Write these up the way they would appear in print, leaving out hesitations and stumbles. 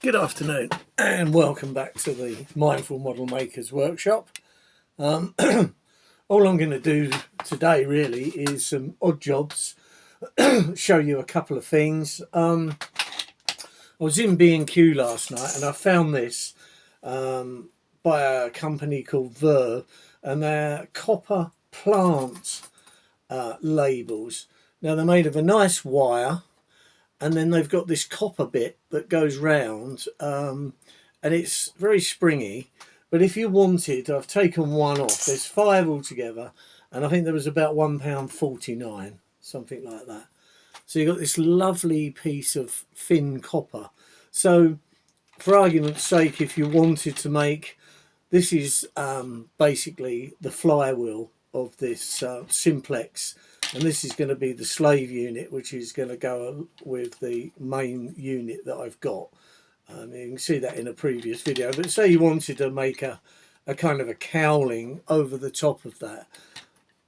Good afternoon and welcome back to the Mindful Model Makers Workshop. All I'm going to do today really is some odd jobs, show you a couple of things. I was in B&Q last night and I found this by a company called Verve, and they're copper plant labels. Now they're made of a nice wire, and then they've got this copper bit that goes round, and it's very springy. But if you wanted, I've taken one off. There's 5 altogether, and I think there was about £1.49, something like that. So you've got this lovely piece of thin copper. So for argument's sake, if you wanted to make, this is basically the flywheel of this simplex, and this is going to be the slave unit, which is going to go with the main unit that I've got. You can see that in a previous video, but say you wanted to make a kind of a cowling over the top of that.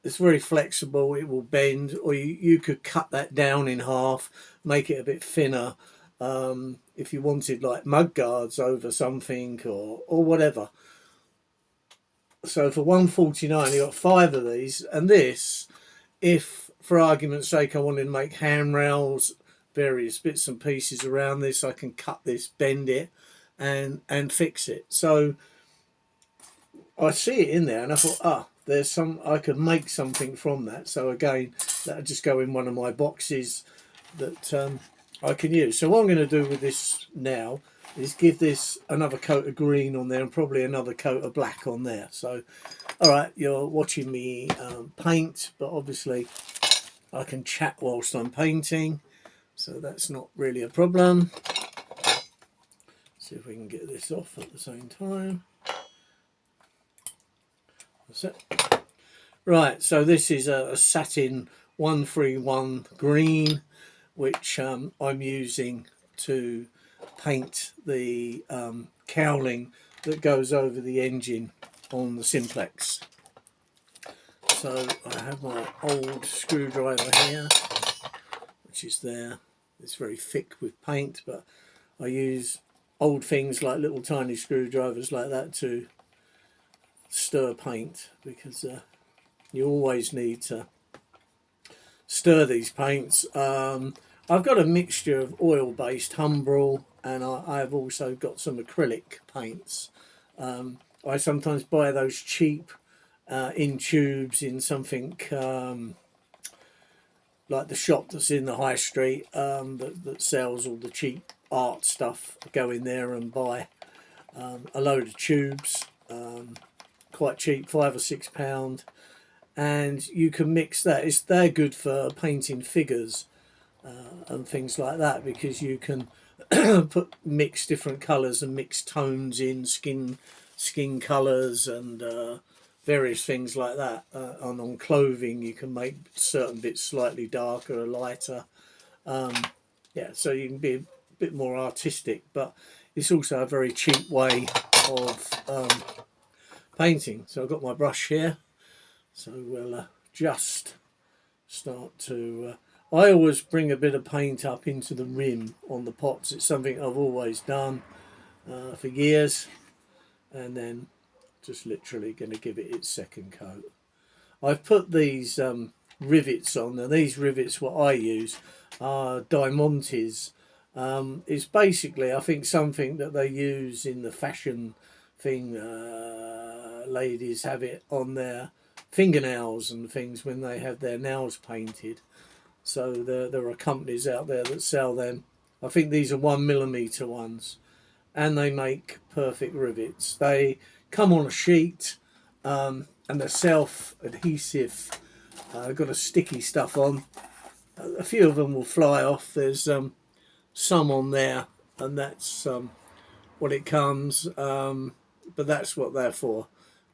It's very flexible, it will bend, or you could cut that down in half, make it a bit thinner, if you wanted like mud guards over something or whatever. So for £1.49 you got 5 of these, and this, if for argument's sake I wanted to make handrails, various bits and pieces around this, I can cut this, bend it and fix it. So I see it in there and I thought, there's some, I could make something from that. So again, that'll just go in one of my boxes that I can use. So what I'm going to do with this now is give this another coat of green on there and probably another coat of black on there. So all right, you're watching me paint, but obviously I can chat whilst I'm painting, so that's not really a problem. See if we can get this off at the same time. That's it. Right, so this is a satin 131 green, which I'm using to paint the cowling that goes over the engine on the simplex. So I have my old screwdriver here, which is there. It's very thick with paint, but I use old things like little tiny screwdrivers like that to stir paint, because you always need to stir these paints. I've got a mixture of oil-based Humbrol, and I've also got some acrylic paints. I sometimes buy those cheap in tubes in something like the shop that's in the high street that sells all the cheap art stuff. Go in there and buy a load of tubes, quite cheap, £5 or £6, and you can mix that. They're good for painting figures and things like that, because you can mix different colours and mix tones in skin colours and various things like that. And on clothing you can make certain bits slightly darker or lighter. Yeah, so you can be a bit more artistic, but it's also a very cheap way of painting. So I've got my brush here, so we'll just start to I always bring a bit of paint up into the rim on the pots. It's something I've always done for years, and then just literally going to give it its second coat. I've put these rivets on. Now these rivets, what I use are Diamantes. It's basically, I think, something that they use in the fashion thing. Ladies have it on their fingernails and things when they have their nails painted. So there are companies out there that sell them. I think these are 1mm ones, and they make perfect rivets. They come on a sheet, and they're self-adhesive. Got a sticky stuff on. A few of them will fly off. There's some on there, and that's what it comes. But that's what they're for,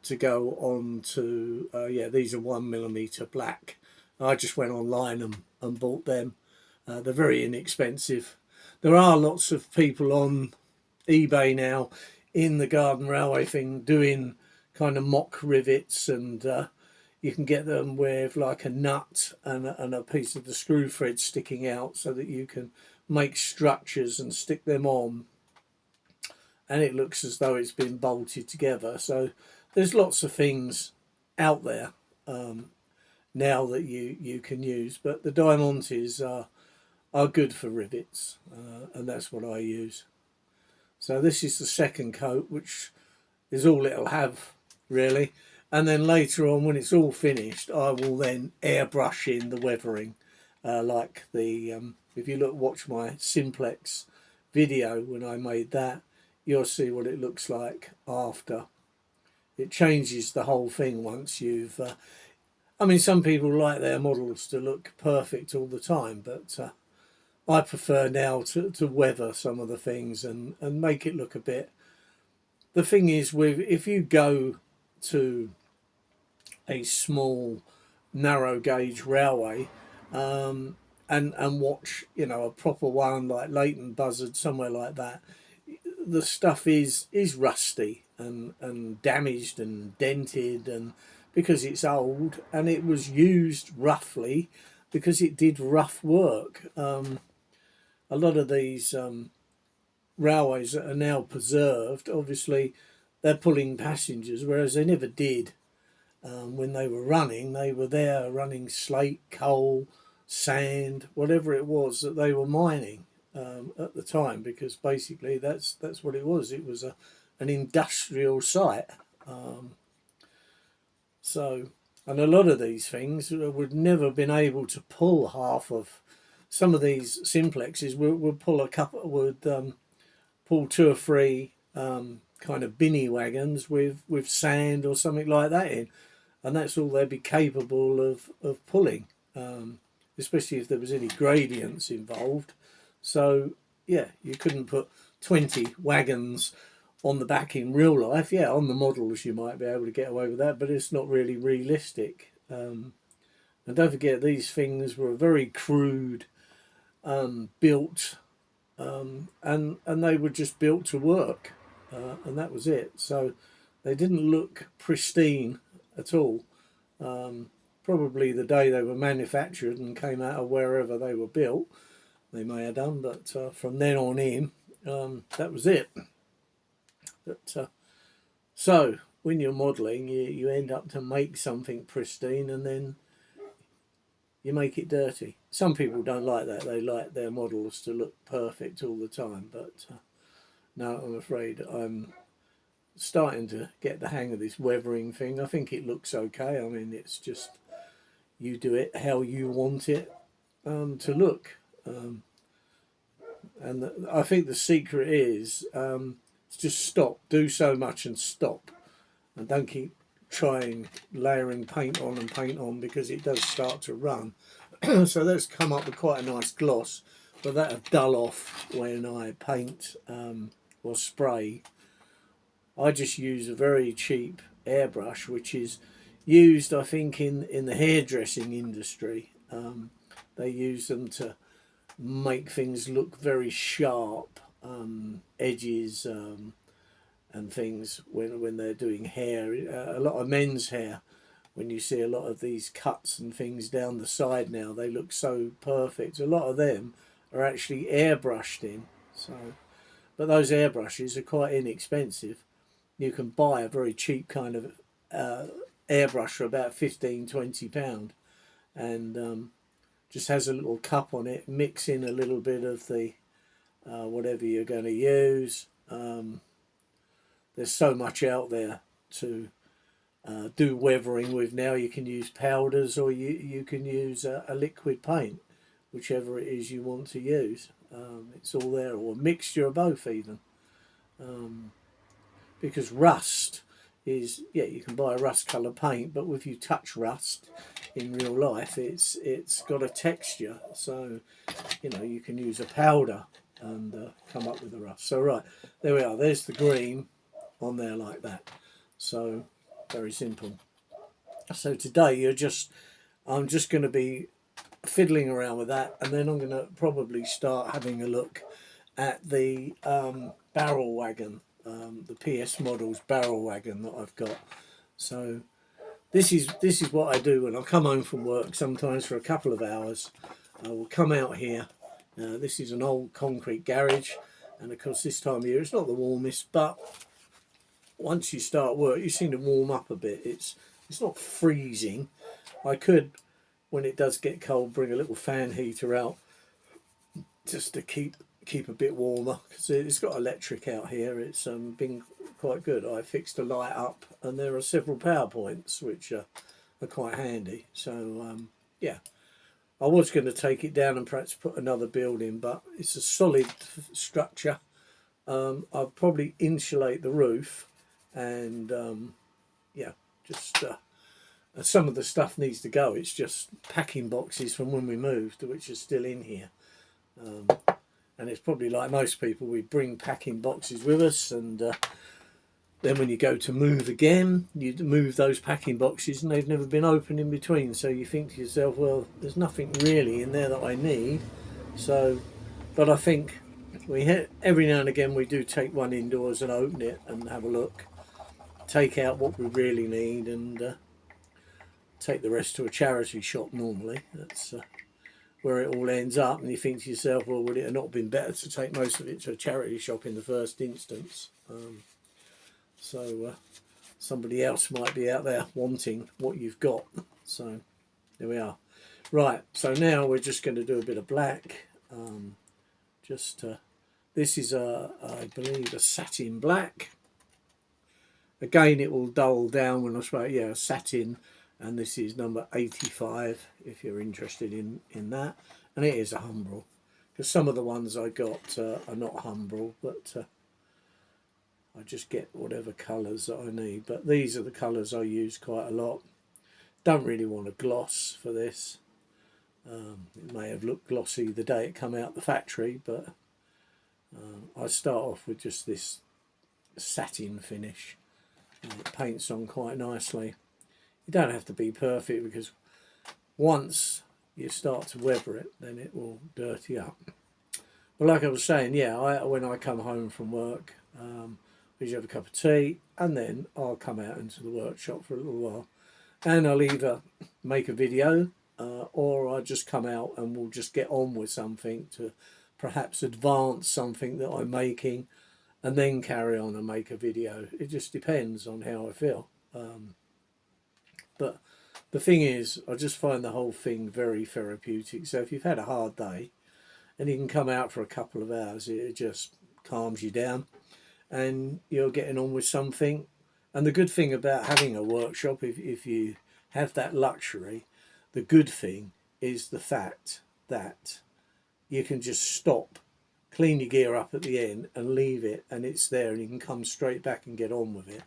to go on to. Yeah, these are 1mm black. I just went online and bought them. They're very inexpensive. There are lots of people on eBay now in the garden railway thing doing kind of mock rivets, and you can get them with like a nut and a piece of the screw thread sticking out, so that you can make structures and stick them on and it looks as though it's been bolted together. So there's lots of things out there now that you can use, but the Diamantes are good for rivets, and that's what I use. So this is the second coat, which is all it'll have really, and then later on when it's all finished I will then airbrush in the weathering, like the if you watch my simplex video when I made that, you'll see what it looks like after. It changes the whole thing once you've I mean, some people like their models to look perfect all the time, but I prefer now to weather some of the things and make it look a bit. The thing is, if you go to a small narrow gauge railway and watch, you know, a proper one like Leighton Buzzard, somewhere like that, the stuff is rusty and damaged and dented, and because it's old and it was used roughly because it did rough work. A lot of these railways that are now preserved, obviously they're pulling passengers, whereas they never did. When they were running, they were there running slate, coal, sand, whatever it was that they were mining at the time, because basically that's what it was. It was an industrial site. So, and a lot of these things would never have been able to pull half of. Some of these simplexes would pull a couple, would pull 2 or 3 kind of binny wagons with sand or something like that in, and that's all they'd be capable of pulling, especially if there was any gradients involved. So yeah, you couldn't put 20 wagons on the back in real life. Yeah, on the models you might be able to get away with that, but it's not really realistic. And don't forget, these things were very crude built, and they were just built to work, and that was it. So they didn't look pristine at all. Probably the day they were manufactured and came out of wherever they were built, they may have done, but from then on in, that was it. But so when you're modelling, you end up to make something pristine and then you make it dirty. Some people don't like that. They like their models to look perfect all the time. But no, I'm afraid I'm starting to get the hang of this weathering thing. I think it looks okay. I mean, it's just you do it how you want it to look. And I think the secret is just stop. Do so much and stop. And don't keep trying layering paint on, because it does start to run. So that's come up with quite a nice gloss, but that'll dull off when I paint or spray. I just use a very cheap airbrush, which is used, I think, in the hairdressing industry. They use them to make things look very sharp, edges and things when they're doing hair. A lot of men's hair, when you see a lot of these cuts and things down the side now, they look so perfect. A lot of them are actually airbrushed in. So, but those airbrushes are quite inexpensive. You can buy a very cheap kind of airbrush for about £15–20, and just has a little cup on it. Mix in a little bit of the whatever you're going to use. There's so much out there to do weathering with now. You can use powders, or you can use a liquid paint, whichever it is you want to use. It's all there, or a mixture of both even. Because rust is, yeah, you can buy a rust colour paint, but if you touch rust in real life, it's got a texture. So, you know, you can use a powder and come up with the rust. So right, there we are. There's the green on there like that. So very simple. So today I'm just going to be fiddling around with that, and then I'm going to probably start having a look at the barrel wagon, the PS Models barrel wagon that I've got. So this is what I do when I come home from work. Sometimes for a couple of hours I will come out here. This is an old concrete garage, And of course this time of year it's not the warmest, but once you start work you seem to warm up a bit. It's not freezing. I could, when it does get cold, bring a little fan heater out just to keep a bit warmer, because it's got electric out here. It's been quite good. I fixed a light up and there are several power points which are quite handy. So yeah, I was going to take it down and perhaps put another building, but it's a solid structure. I'll probably insulate the roof, and yeah, just some of the stuff needs to go. It's just packing boxes from when we moved, which are still in here. And it's probably like most people, we bring packing boxes with us, and then when you go to move again, you move those packing boxes and they've never been opened in between. So you think to yourself, well, there's nothing really in there that I need. So, but I think every now and again we do take one indoors and open it and have a look, take out what we really need, and take the rest to a charity shop normally. That's where it all ends up, and you think to yourself, well, would it have not been better to take most of it to a charity shop in the first instance? So somebody else might be out there wanting what you've got. So there we are. Right, so now we're just going to do a bit of black. This is I believe a satin black. Again, it will dull down when I say, yeah, satin, and this is number 85 if you're interested in that. And it is a Humbrol, because some of the ones I got are not Humbrol, but I just get whatever colours that I need. But these are the colours I use quite a lot. Don't really want a gloss for this. It may have looked glossy the day it come out the factory, but I start off with just this satin finish. It paints on quite nicely. You don't have to be perfect, because once you start to weather it, then it will dirty up. But like I was saying, yeah, when I come home from work, we usually have a cup of tea, and then I'll come out into the workshop for a little while, and I'll either make a video or I'll just come out and we'll just get on with something to perhaps advance something that I'm making, and then carry on and make a video. It just depends on how I feel. But the thing is, I just find the whole thing very therapeutic. So if you've had a hard day and you can come out for a couple of hours, it just calms you down and you're getting on with something. And the good thing about having a workshop, if you have that luxury, the good thing is the fact that you can just stop, clean your gear up at the end and leave it, and it's there, and you can come straight back and get on with it.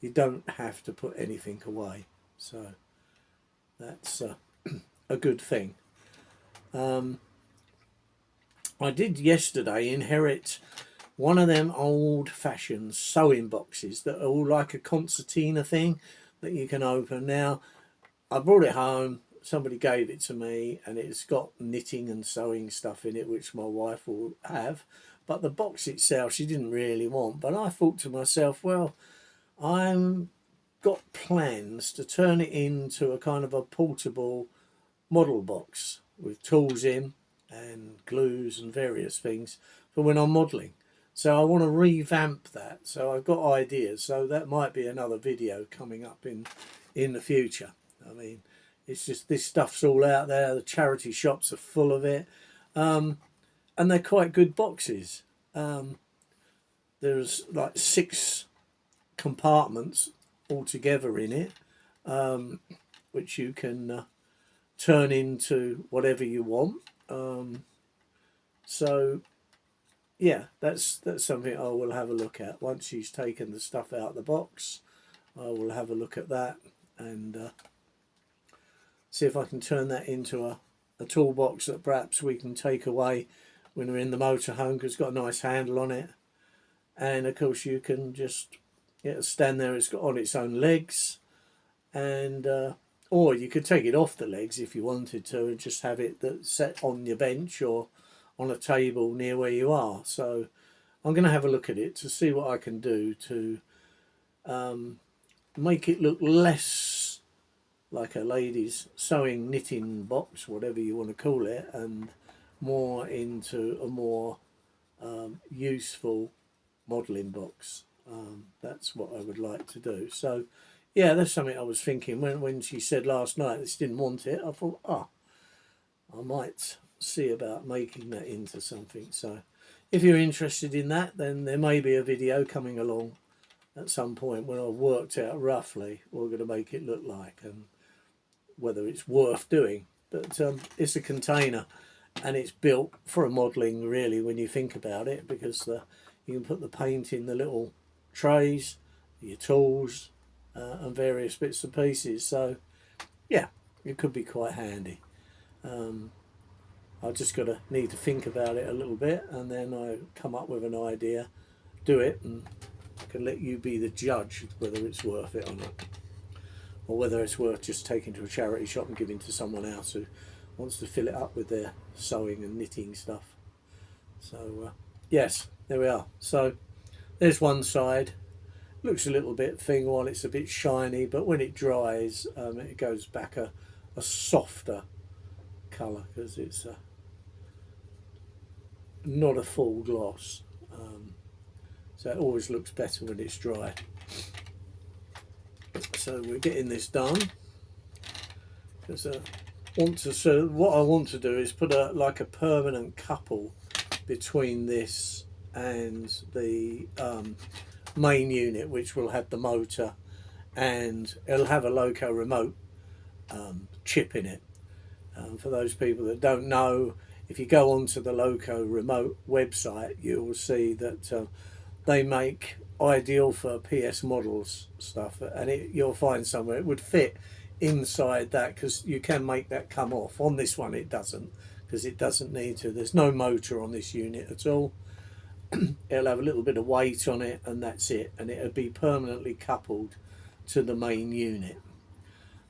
You don't have to put anything away. So that's a good thing. I did yesterday inherit one of them old-fashioned sewing boxes that are all like a concertina thing that you can open. Now, I brought it home, somebody gave it to me, and it's got knitting and sewing stuff in it, which my wife will have. But the box itself, she didn't really want. But I thought to myself, well, I'm got plans to turn it into a kind of a portable model box with tools in and glues and various things for when I'm modelling. So I want to revamp that. So I've got ideas. So that might be another video coming up in the future. I mean, it's just this stuff's all out there. The charity shops are full of it. And they're quite good boxes. There's like 6 compartments altogether in it, which you can turn into whatever you want. So yeah, that's something I will have a look at once she's taken the stuff out of the box. I will have a look at that and see if I can turn that into a toolbox that perhaps we can take away when we're in the motorhome, because it's got a nice handle on it. And of course you can just stand there, it's got on its own legs, and or you could take it off the legs if you wanted to and just have it set on your bench or on a table near where you are. So I'm going to have a look at it to see what I can do to make it look less like a lady's sewing knitting box, whatever you want to call it, and more into a more useful modelling box. That's what I would like to do. So yeah, that's something I was thinking when she said last night that she didn't want it. I thought, I might see about making that into something. So if you're interested in that, then there may be a video coming along at some point when I've worked out roughly what we're going to make it look like and whether it's worth doing. But it's a container, and it's built for a modelling really when you think about it, because you can put the paint in the little trays, your tools, and various bits and pieces. So yeah, it could be quite handy. I just need to think about it a little bit, and then I come up with an idea, do it, and I can let you be the judge whether it's worth it or not, or whether it's worth just taking to a charity shop and giving to someone else who wants to fill it up with their sewing and knitting stuff. So yes, there we are. So there's one side. Looks a little bit thin while it's a bit shiny, but when it dries, it goes back a softer colour, because it's not a full gloss. So it always looks better when it's dry. So we're getting this done, because so what I want to do is put like a permanent couple between this and the main unit, which will have the motor, and it'll have a loco remote chip in it. For those people that don't know, if you go onto the loco remote website, you will see that they make ideal for PS models stuff, and you'll find somewhere it would fit inside that, because you can make that come off. On this one it doesn't, because it doesn't need to. There's no motor on this unit at all. It'll have a little bit of weight on it, and that's it, and it'll be permanently coupled to the main unit.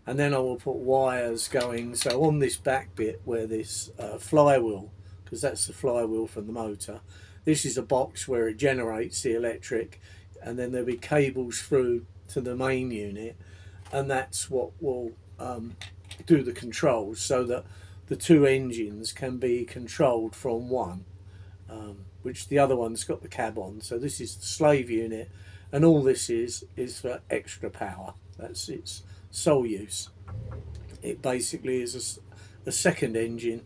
And then I will put wires going, so on this back bit where this flywheel, because that's the flywheel from the motor, this is a box where it generates the electric, and then there'll be cables through to the main unit, and that's what will do the controls, so that the two engines can be controlled from one, which the other one's got the cab on. So this is the slave unit, and all this is for extra power. That's its sole use. It basically is a second engine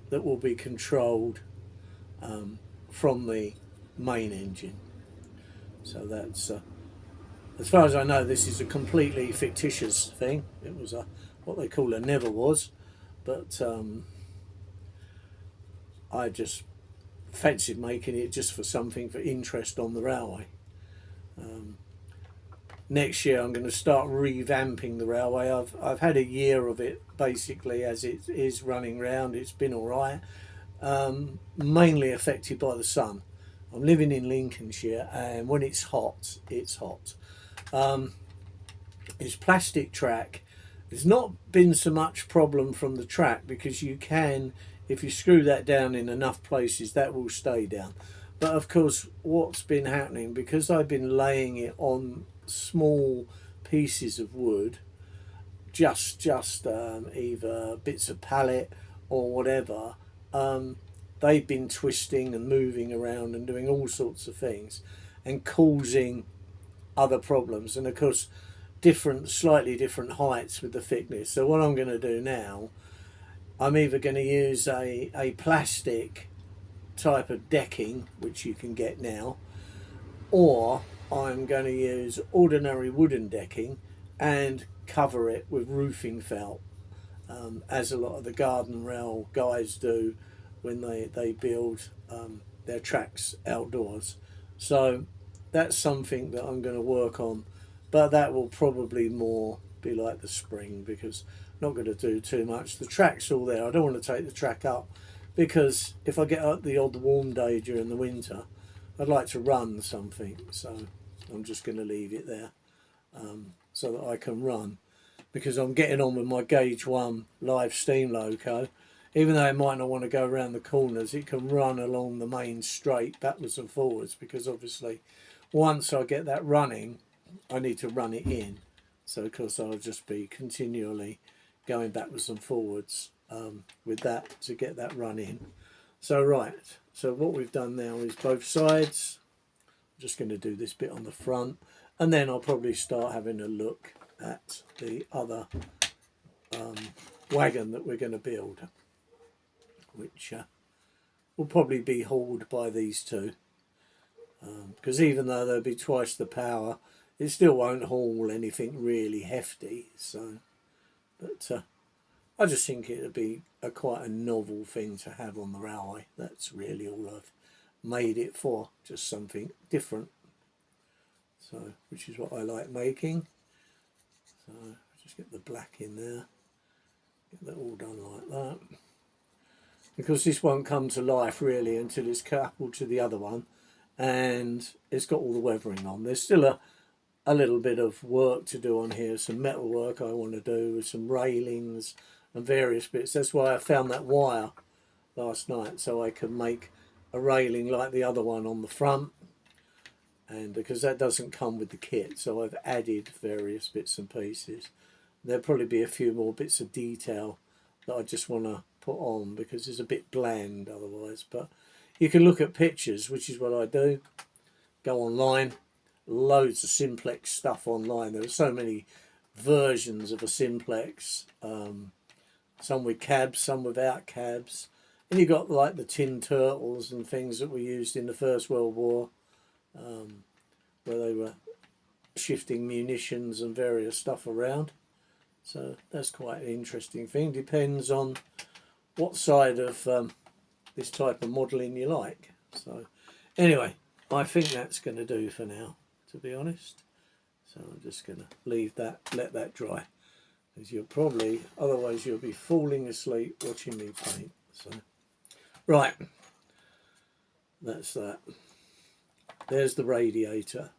that will be controlled from the main engine. So that's as far as I know, this is a completely fictitious thing. It was what they call a never was, but I just fancied making it just for something for interest on the railway. Next year I'm going to start revamping the railway. I've had a year of it basically as it is running round. It's been all right, mainly affected by the sun. I'm living in Lincolnshire, and when it's hot, it's hot. It's plastic track. There's not been so much problem from the track, because you can, if you screw that down in enough places, that will stay down. But of course, what's been happening, because I've been laying it on small pieces of wood, just either bits of pallet or whatever, they've been twisting and moving around and doing all sorts of things and causing other problems. And of course, slightly different heights with the thickness. So what I'm going to do now, I'm either going to use a plastic type of decking, which you can get now, or I'm going to use ordinary wooden decking and cover it with roofing felt, as a lot of the garden rail guys do when they build their tracks outdoors. So that's something that I'm going to work on, but that will probably more be like the spring, because I'm not going to do too much. The track's all there. I don't want to take the track up, because if I get up the odd warm day during the winter, I'd like to run something. So I'm just going to leave it there, so that I can run, because I'm getting on with my gauge 1 live steam loco. Even though it might not want to go around the corners, it can run along the main straight backwards and forwards, because obviously once I get that running, I need to run it in. So of course I'll just be continually going backwards and forwards with that to get that run in. So right, So what we've done now is both sides. I'm just going to do this bit on the front, and then I'll probably start having a look at the other wagon that we're going to build, which will probably be hauled by these two, because even though they'll be twice the power, it still won't haul anything really hefty. So, but I just think it would be quite a novel thing to have on the railway. That's really all I've made it for, just something different. So, which is what I like making. So just get the black in there, get that all done like that. Because this won't come to life really until it's coupled to the other one, and it's got all the weathering on. There's still a little bit of work to do on here, some metal work I want to do with some railings and various bits. That's why I found that wire last night, so I could make a railing like the other one on the front, and because that doesn't come with the kit, so I've added various bits and pieces. There'll probably be a few more bits of detail that I just want to put on because it's a bit bland otherwise. But you can look at pictures, which is what I do. Go online, loads of simplex stuff online. There are so many versions of a simplex, some with cabs, some without cabs, and you got like the tin turtles and things that were used in the First World War, where they were shifting munitions and various stuff around. So that's quite an interesting thing. Depends on what side of this type of modelling you like. So anyway, I think that's going to do for now, to be honest. So I'm just going to leave that, let that dry, because you'll probably, otherwise you'll be falling asleep watching me paint. So right, that's that. There's the radiator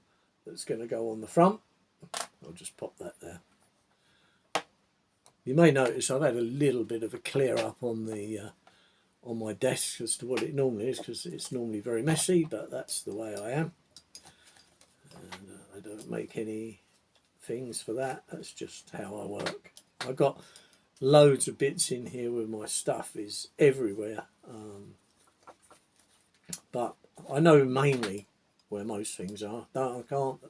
that's going to go on the front. I'll just pop that there. You may notice I've had a little bit of a clear up on the on my desk as to what it normally is, because it's normally very messy, but that's the way I am. And I don't make any things for that. That's just how I work. I've got loads of bits in here where my stuff is everywhere. But I know mainly where most things are. I can't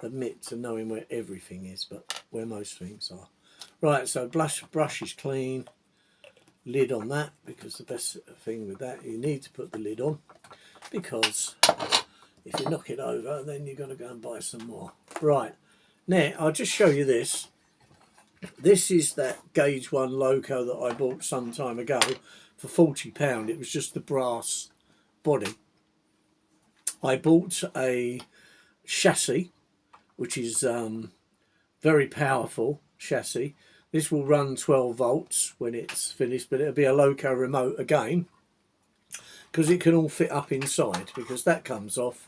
admit to knowing where everything is, but where most things are. Right, so brush is clean. Lid on that, because the best thing with that, you need to put the lid on, because if you knock it over, then you're going to go and buy some more. Right, now I'll just show you this. This is that Gauge 1 loco that I bought some time ago for £40. It was just the brass body. I bought a chassis, which is very powerful chassis. This will run 12 volts when it's finished, but it'll be a loco remote again, because it can all fit up inside, because that comes off.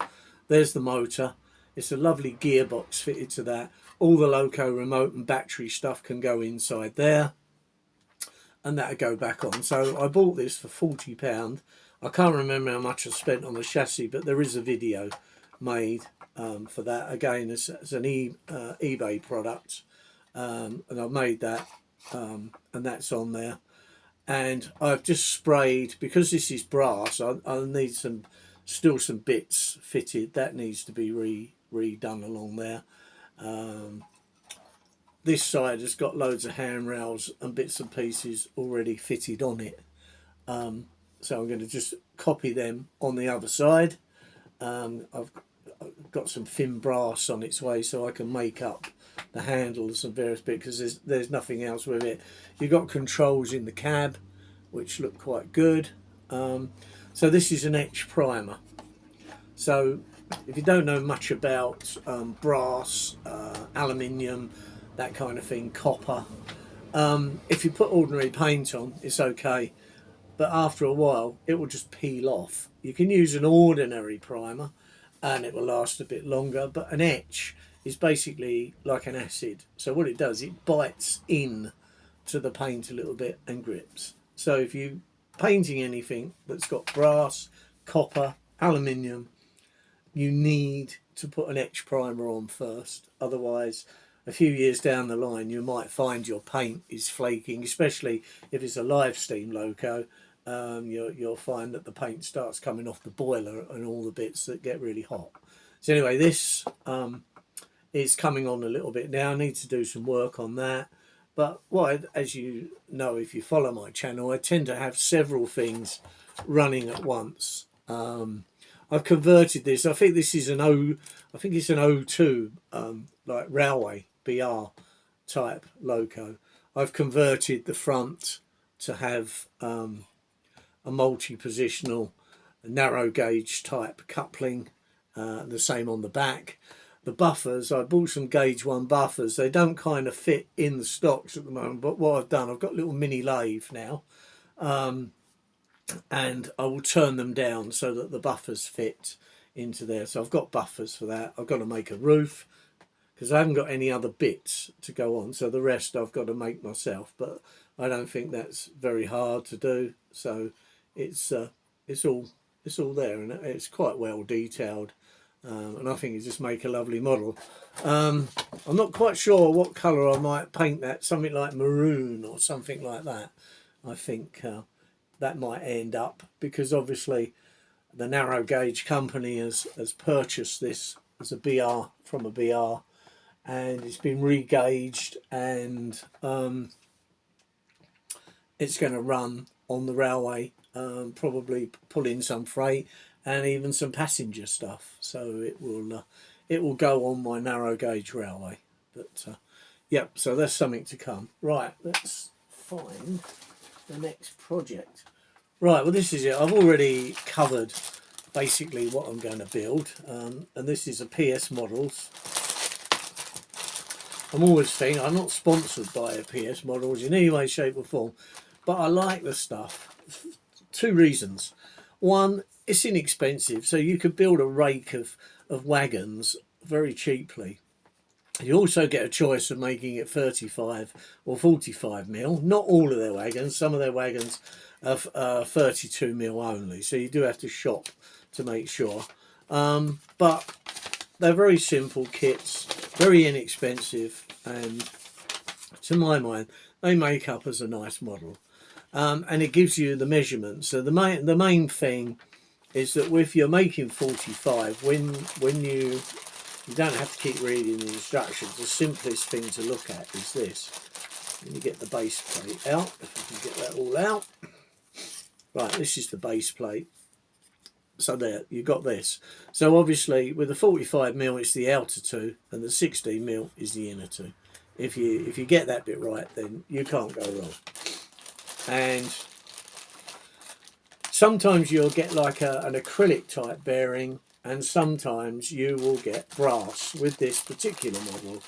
There's the motor. It's a lovely gearbox fitted to that. All the loco remote and battery stuff can go inside there, and that'll go back on. So I bought this for £40. I can't remember how much I spent on the chassis, but there is a video made for that. Again, it's an eBay product. And I've made that, and that's on there. And I've just sprayed, because this is brass, I'll need still some bits fitted. That needs to be redone along there. This side has got loads of handrails and bits and pieces already fitted on it. So I'm going to just copy them on the other side. I've got some thin brass on its way, so I can make up the handles and various bits, because there's nothing else with it. You've got controls in the cab, which look quite good. So this is an etch primer. So if you don't know much about brass, aluminium, that kind of thing, copper, if you put ordinary paint on, it's okay, but after a while it will just peel off. You can use an ordinary primer and it will last a bit longer, but an etch is basically like an acid. So what it does, it bites in to the paint a little bit and grips. So if you're painting anything that's got brass, copper, aluminium, you need to put an etch primer on first. Otherwise, a few years down the line, you might find your paint is flaking, especially if it's a live steam loco. you'll find that the paint starts coming off the boiler and all the bits that get really hot. So anyway, this is coming on a little bit now. I need to do some work on that. But as you know, if you follow my channel, I tend to have several things running at once. I've converted this. I think this is I think it's an O2 like railway BR type loco. I've converted the front to have a multi-positional narrow gauge type coupling. The same on the back. The buffers, I bought some gauge 1 buffers. They don't kind of fit in the stocks at the moment, but what I've done, I've got a little mini lathe now, and I will turn them down so that the buffers fit into there. So I've got buffers for that. I've got to make a roof because I haven't got any other bits to go on, so the rest I've got to make myself, but I don't think that's very hard to do. So it's all there, and it's quite well detailed. And I think you just make a lovely model. I'm not quite sure what colour I might paint that, something like maroon or something like that. I think that might end up, because obviously the narrow gauge company has purchased this as a BR from a BR, and it's been re-gauged, and it's going to run on the railway, probably pull in some freight and even some passenger stuff, so it will go on my narrow gauge railway. But yep, so there's something to come. Right, let's find the next project. Right, well, this is it. I've already covered basically what I'm going to build, and this is a PS Models. I'm always saying I'm not sponsored by PS Models in any way, shape or form, but I like the stuff. 2 reasons. One, it's inexpensive, so you could build a rake of wagons very cheaply. You also get a choice of making it 35 or 45 mil. Not all of their wagons. Some of their wagons are 32 mil only, so you do have to shop to make sure. But they're very simple kits, very inexpensive, and to my mind, they make up as a nice model. And it gives you the measurements. So the main thing is that if you're making 45, when you don't have to keep reading the instructions, the simplest thing to look at is this. Let me get the base plate out, if I can get that all out. Right, this is the base plate. So there, you've got this. So obviously with the 45 mil, it's the outer 2, and the 16 mil is the inner 2. If you get that bit right, then you can't go wrong. And sometimes you'll get like an acrylic type bearing, and sometimes you will get brass. With this particular model,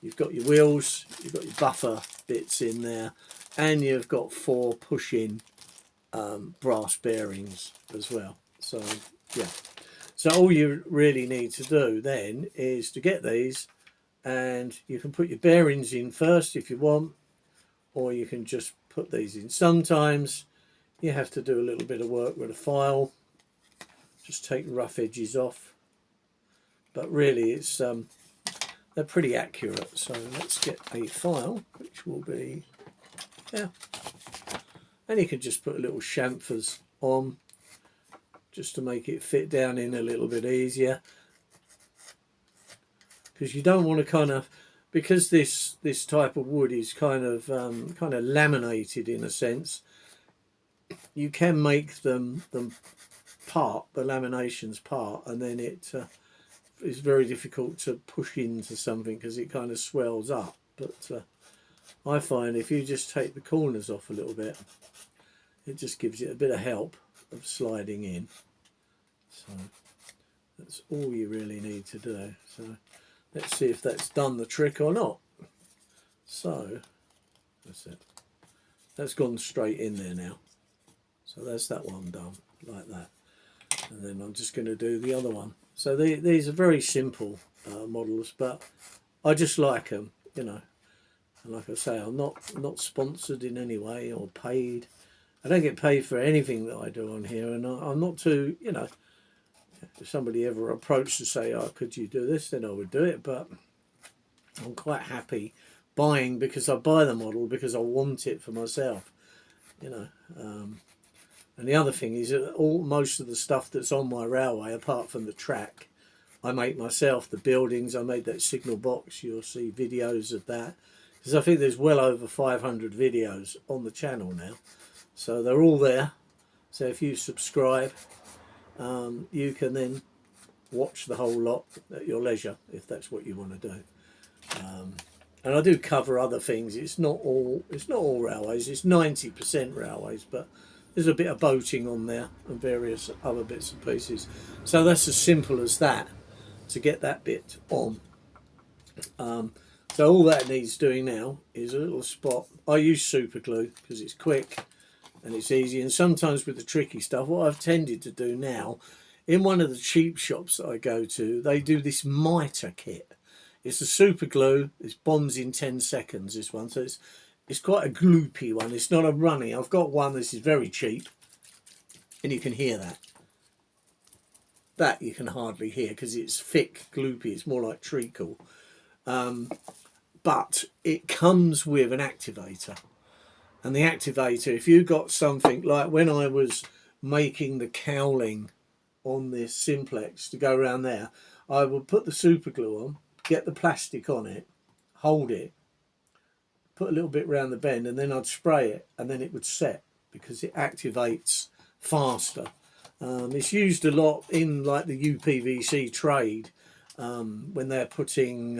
you've got your wheels, you've got your buffer bits in there, and you've got 4 push-in brass bearings as well. So yeah, so all you really need to do then is to get these, and you can put your bearings in first if you want, or you can just put these in. Sometimes you have to do a little bit of work with a file, just take rough edges off, but really it's they're pretty accurate. So let's get a file, which will be there, and you can just put a little chamfers on just to make it fit down in a little bit easier, because you don't want to kind of, because this type of wood is kind of laminated in a sense, you can make them part, the laminations part, and then it is very difficult to push into something because it kind of swells up. But I find if you just take the corners off a little bit, it just gives it a bit of help of sliding in. So that's all you really need to do. So let's see if that's done the trick or not. So that's it. That's gone straight in there now. So that's that one done like that. And then I'm just going to do the other one. So these are very simple models, but I just like them, you know. And like I say, I'm not sponsored in any way or paid. I don't get paid for anything that I do on here, and I'm not too, you know, if somebody ever approached to say, oh, could you do this, then I would do it. But I'm quite happy buying, because I buy the model because I want it for myself, you know. And the other thing is that most of the stuff that's on my railway, apart from the track, I make myself. The buildings, I made that signal box. You'll see videos of that, because I think there's well over 500 videos on the channel now. So they're all there. So if you subscribe, you can then watch the whole lot at your leisure, if that's what you want to do. And I do cover other things. It's not all railways. It's 90% railways, but there's a bit of boating on there and various other bits and pieces. So that's as simple as that to get that bit on. So all that needs doing now is a little spot. I use super glue because it's quick and it's easy. And sometimes with the tricky stuff, what I've tended to do now, in one of the cheap shops that I go to, they do this mitre kit. It's a super glue. It's bonds in 10 seconds, this one. So it's quite a gloopy one. It's not a runny. I've got one. This is very cheap. And you can hear that. That you can hardly hear because it's thick, gloopy. It's more like treacle. But it comes with an activator. And the activator, if you got something like when I was making the cowling on this simplex to go around there, I would put the super glue on, get the plastic on it, hold it, put a little bit round the bend, and then I'd spray it, and then it would set because it activates faster. It's used a lot in like the UPVC trade when they're putting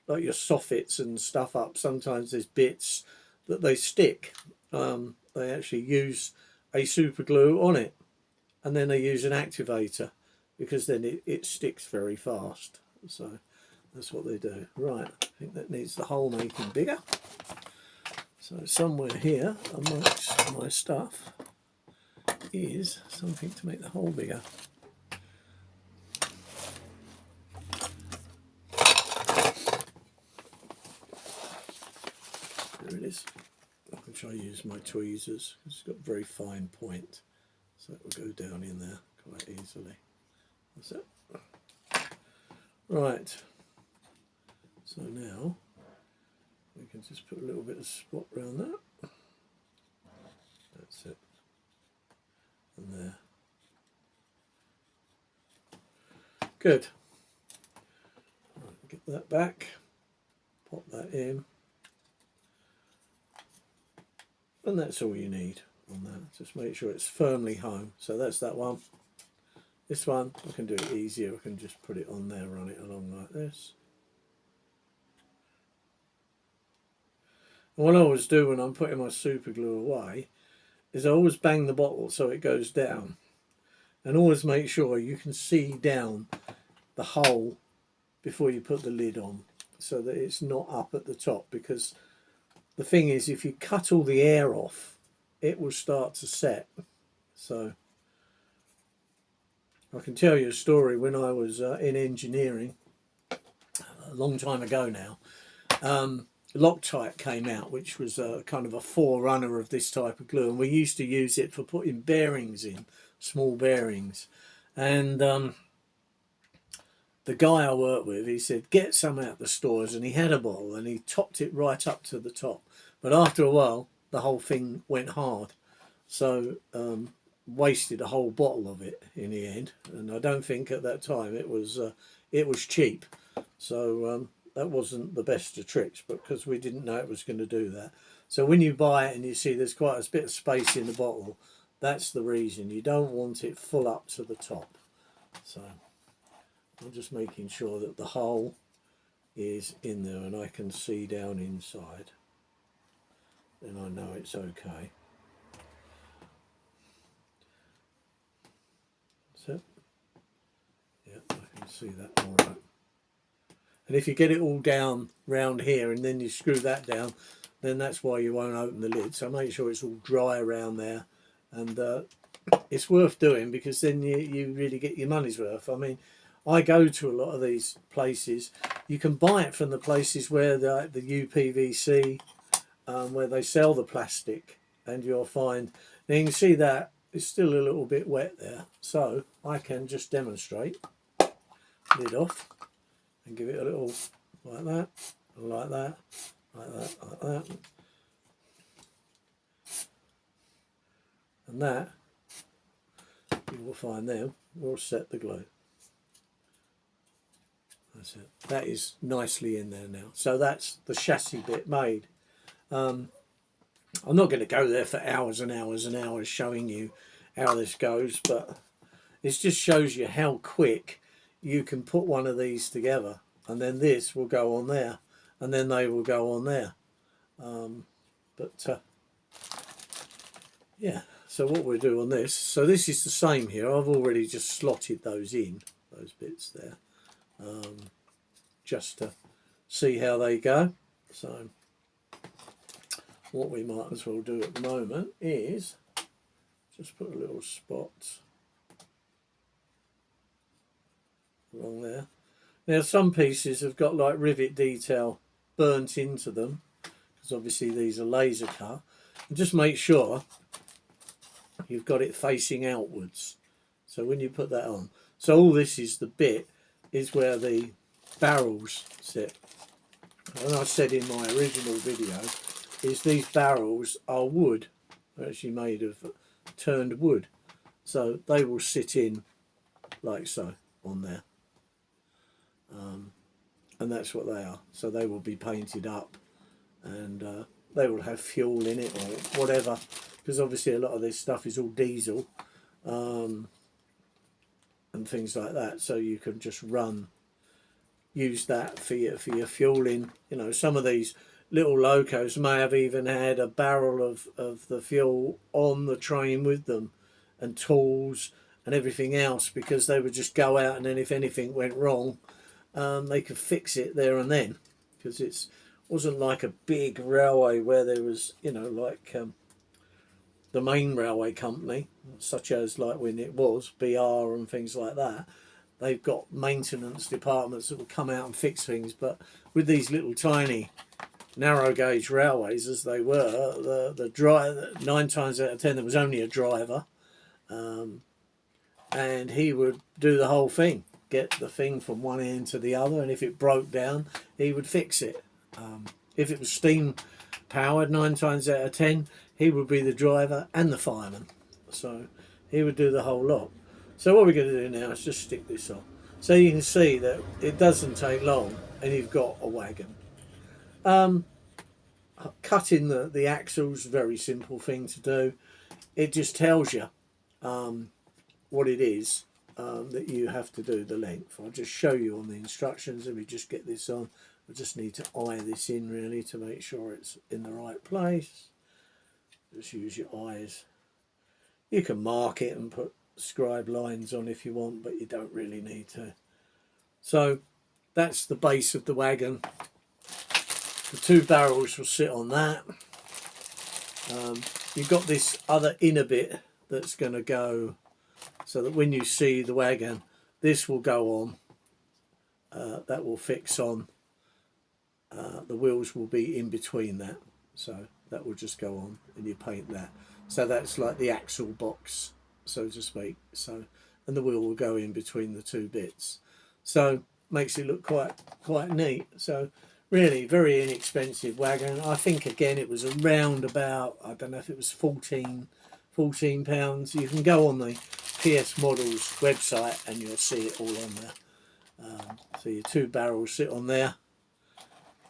like your soffits and stuff up. Sometimes there's bits that they stick. They actually use a super glue on it, and then they use an activator because then it sticks very fast. So that's what they do. Right, I think that needs the hole making bigger. So somewhere here amongst my stuff is something to make the hole bigger. There it is. I can try to use my tweezers. It's got a very fine point, so it will go down in there quite easily. That's it. Right. So now we can just put a little bit of spot around that. That's it. And there. Good. Right, get that back. Pop that in. And that's all you need on that. Just make sure it's firmly home. So that's that one. This one, I can do it easier. I can just put it on there, run it along like this. And what I always do when I'm putting my super glue away is I always bang the bottle so it goes down. And always make sure you can see down the hole before you put the lid on so that it's not up at the top, because the thing is, if you cut all the air off, it will start to set. So I can tell you a story. When I was in engineering a long time ago now, Loctite came out, which was kind of a forerunner of this type of glue, and we used to use it for putting bearings in, small bearings. And the guy I worked with, he said, get some out the stores, and he had a bottle and he topped it right up to the top. But after a while, the whole thing went hard. So wasted a whole bottle of it in the end. And I don't think at that time it was cheap. So that wasn't the best of tricks, but because we didn't know it was going to do that. So when you buy it and you see there's quite a bit of space in the bottle, that's the reason. You don't want it full up to the top. So I'm just making sure that the hole is in there and I can see down inside. Then I know it's okay. So, yeah, I can see that all right. And if you get it all down round here and then you screw that down, then that's why you won't open the lid. So make sure it's all dry around there. And it's worth doing, because then you really get your money's worth. I mean, I go to a lot of these places. You can buy it from the places where the UPVC, where they sell the plastic, and you'll find, now you can see that it's still a little bit wet there. So I can just demonstrate, lid off, and give it a little like that, like that, like that, like that. And that you will find them will set the glue. That's it. That is nicely in there now. So that's the chassis bit made. I'm not going to go there for hours and hours and hours showing you how this goes, but it just shows you how quick you can put one of these together, and then this will go on there, and then they will go on there. Yeah, so what we'll do on this, so this is the same here. I've already just slotted those in, those bits there, just to see how they go. So what we might as well do at the moment is just put a little spot along there. Now some pieces have got like rivet detail burnt into them, because obviously these are laser cut, and just make sure you've got it facing outwards. So when you put that on, so all this is the bit is where the barrels sit. And I said in my original video is these barrels are wood. They're actually made of turned wood, so they will sit in like so on there, and that's what they are. So they will be painted up, and they will have fuel in it or whatever, because obviously a lot of this stuff is all diesel, and things like that, so you can just use that for your fueling. You know, some of these little locos may have even had a barrel of the fuel on the train with them, and tools and everything else, because they would just go out, and then if anything went wrong, they could fix it there and then, because it wasn't like a big railway where there was, you know, like the main railway company, such as like when it was BR and things like that. They've got maintenance departments that will come out and fix things, but with these little tiny narrow gauge railways as they were, the driver, 9 times out of 10 there was only a driver, and he would do the whole thing, get the thing from one end to the other, and if it broke down he would fix it. If it was steam powered, 9 times out of 10 he would be the driver and the fireman, so he would do the whole lot. So what we're going to do now is just stick this on, so you can see that it doesn't take long and you've got a wagon. Cutting the axles, very simple thing to do. It just tells you what it is that you have to do, the length. I'll just show you on the instructions. Let me just get this on. I just need to eye this in really to make sure it's in the right place. Just use your eyes. You can mark it and put scribe lines on if you want, but you don't really need to. So that's the base of the wagon. The 2 barrels will sit on that. You've got this other inner bit that's going to go, so that when you see the wagon, this will go on. That will fix on. The wheels will be in between that, so that will just go on, and you paint that. So that's like the axle box, so to speak. So, and the wheel will go in between the 2 bits. So makes it look quite neat. So really very inexpensive wagon. I think again it was around about, I don't know if it was 14 pounds. You can go on the PS Models website and you'll see it all on there. So your 2 barrels sit on there,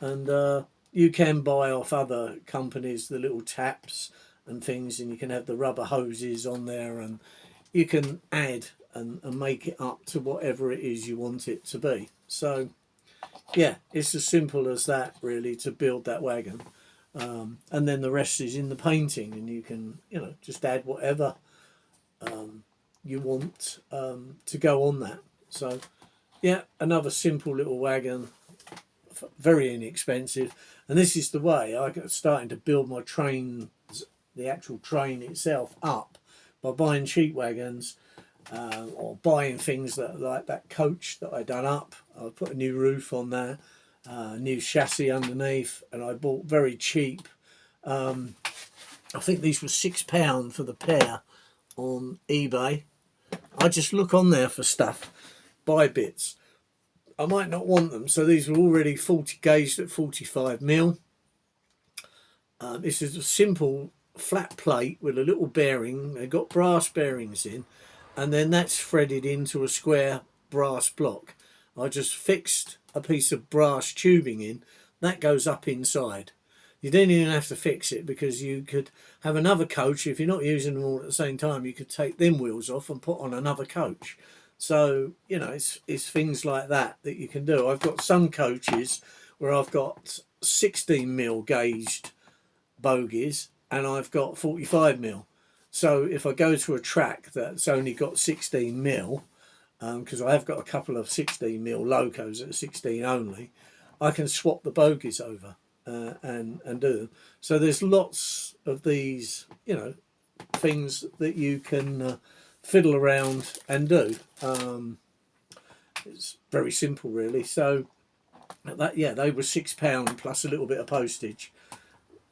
and you can buy off other companies the little taps and things, and you can have the rubber hoses on there, and you can add and make it up to whatever it is you want it to be. So yeah, it's as simple as that really to build that wagon, and then the rest is in the painting, and you can, you know, just add whatever you want to go on that. So yeah, another simple little wagon, very inexpensive. And this is the way I got starting to build my train, the actual train itself, up by buying cheap wagons, or buying things that like that coach that I done up. I put a new roof on there, new chassis underneath, and I bought very cheap. I think these were £6 for the pair on eBay. I just look on there for stuff, buy bits. I might not want them, so these were already 40 gauged at 45mm. This is a simple flat plate with a little bearing. They've got brass bearings in, and then that's threaded into a square brass block. I just fixed a piece of brass tubing in, that goes up inside. You don't even have to fix it, because you could have another coach. If you're not using them all at the same time, you could take them wheels off and put on another coach. So, you know, it's things like that that you can do. I've got some coaches where I've got 16mm gauged bogies and I've got 45mm. So if I go to a track that's only got 16mm, because I have got a couple of 16mm locos at 16 only, I can swap the bogies over and do them. So there's lots of these, you know, things that you can fiddle around and do. It's very simple, really. So that, yeah, they were £6 plus a little bit of postage.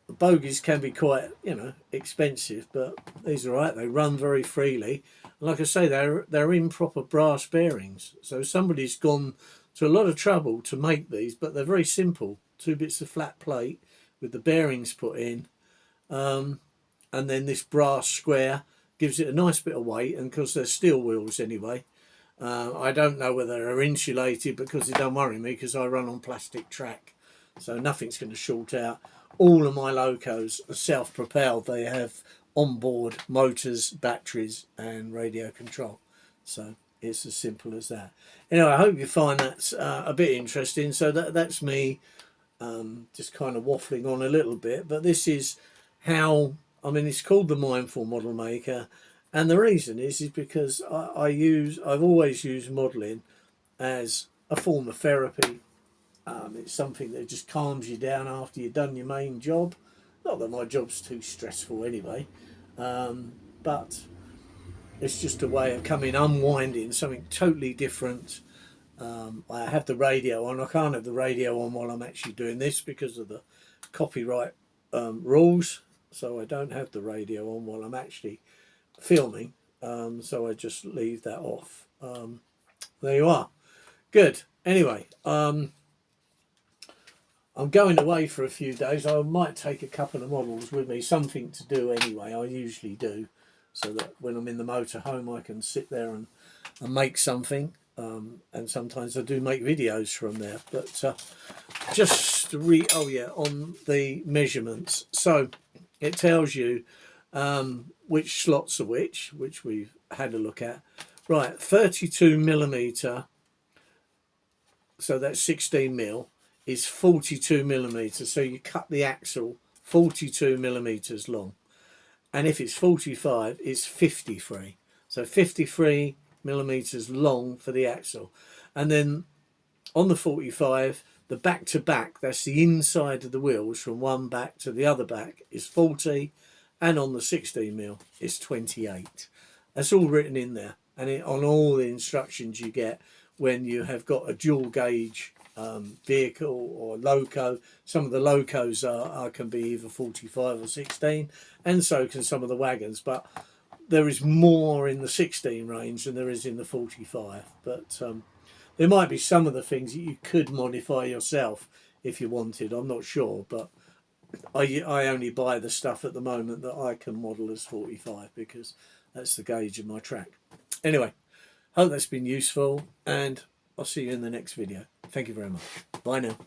The bogies can be quite, you know, expensive, but these are right. They run very freely. And like I say, they're in proper brass bearings. So somebody's gone to a lot of trouble to make these, but they're very simple. 2 bits of flat plate with the bearings put in, and then this brass square gives it a nice bit of weight. And because they're steel wheels anyway, I don't know whether they're insulated, because it don't worry me, because I run on plastic track, so nothing's going to short out. All of my locos are self-propelled. They have onboard motors, batteries and radio control. So it's as simple as that. Anyway, I hope you find that a bit interesting. So that's me just kind of waffling on a little bit. But this is how, I mean, it's called the Mindful Model Maker. And the reason is because I've always used modelling as a form of therapy. It's something that just calms you down after you've done your main job. Not that my job's too stressful anyway, but it's just a way of coming unwinding, something totally different. I have the radio on. I can't have the radio on while I'm actually doing this because of the copyright rules. So I don't have the radio on while I'm actually filming. So I just leave that off. There you are. Good. Anyway, I'm going away for a few days. I might take a couple of models with me, something to do anyway. I usually do, so that when I'm in the motorhome I can sit there and make something. And sometimes I do make videos from there. But just on the measurements. So it tells you which slots are which we've had a look at. Right, 32mm, so that's 16mm, is 42mm. So you cut the axle 42mm long. And if it's 45, it's 53. So 53mm long for the axle. And then on the 45, the back to back, that's the inside of the wheels from one back to the other back, is 40. And on the 16mm, it's 28. That's all written in there. And on all the instructions you get when you have got a dual gauge vehicle or loco. Some of the locos can be either 45 or 16, and so can some of the wagons, but there is more in the 16 range than there is in the 45. But there might be some of the things that you could modify yourself if you wanted. I'm not sure, but I only buy the stuff at the moment that I can model as 45 because that's the gauge of my track. Anyway, hope that's been useful, and I'll see you in the next video. Thank you very much. Bye now.